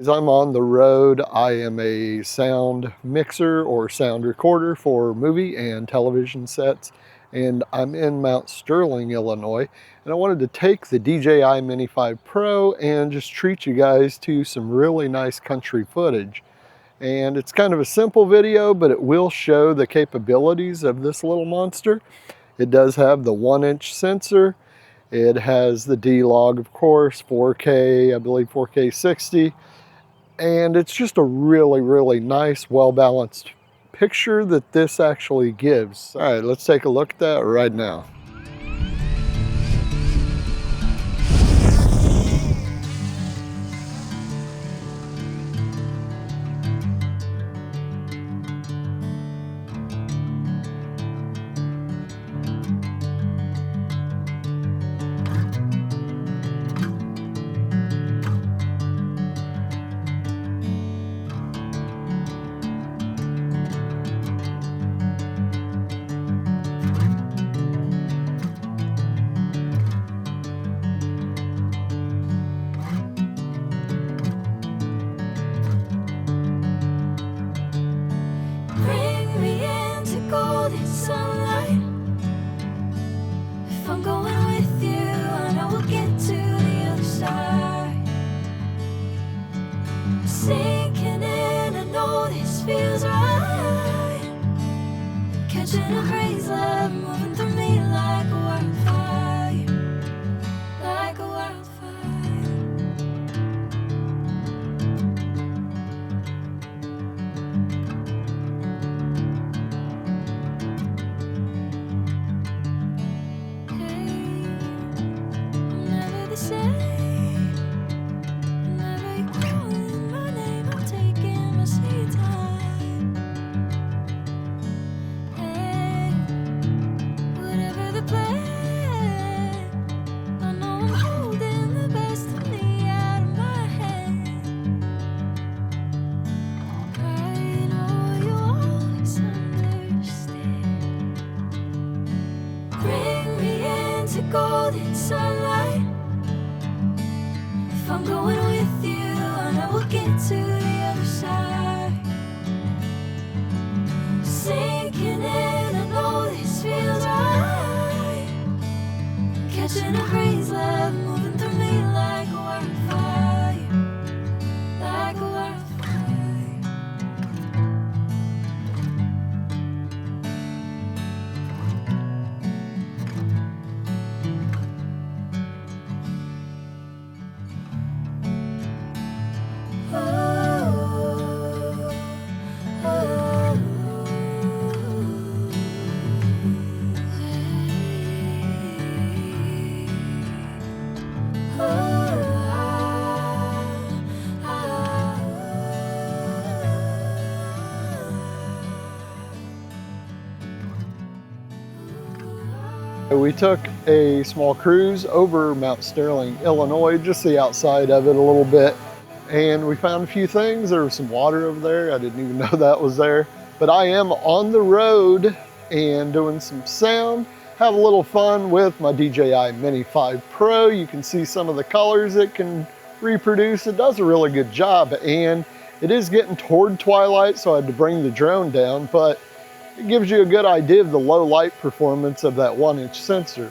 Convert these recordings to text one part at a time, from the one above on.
As I'm on the road, I am a sound mixer or sound recorder for movie and television sets, and I'm in Mount Sterling, Illinois, and I wanted to take the DJI Mini 5 Pro and just treat you guys to some really nice country footage. And it's kind of a simple video, but it will show the capabilities of this little monster. It does have the 1-inch sensor. It has the D-Log, of course, 4K, I believe 4K 60. And it's just a really nice, well-balanced picture that this actually gives. All right, let's take a look at that right now. Bring me into golden sunlight. If I'm going with you, I know we'll get to the other side. Sinking in, I know this feels right. Catching a breeze, love moving through me like a wildfire, like a wildfire. Never the same. Whenever you're calling my name, I'm taking my sweet time. Hey, whatever the plan, I know I'm holding the best of me out of my head. I know you'll always understand. Bring me into golden sunlight. If I'm going with you, I know we'll get to the other side. Sinking in, I know this feels right. Catching a breeze, love moving through me like a wildfire, like a wildfire. We took a small cruise over Mount Sterling, Illinois, just the outside of it a little bit, and we found a few things. There was some water over there. I didn't even know that was there. But I am on the road and doing some sound. Have a little fun with my DJI Mini 5 Pro. You can see some of the colors it can reproduce. It does a really good job, and it is getting toward twilight, so I had to bring the drone down, but it gives you a good idea of the low light performance of that 1-inch sensor.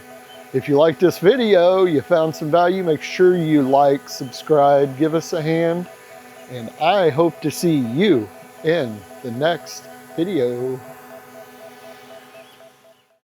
If you like this video, you found some value, make sure you like, subscribe, give us a hand, and I hope to see you in the next video.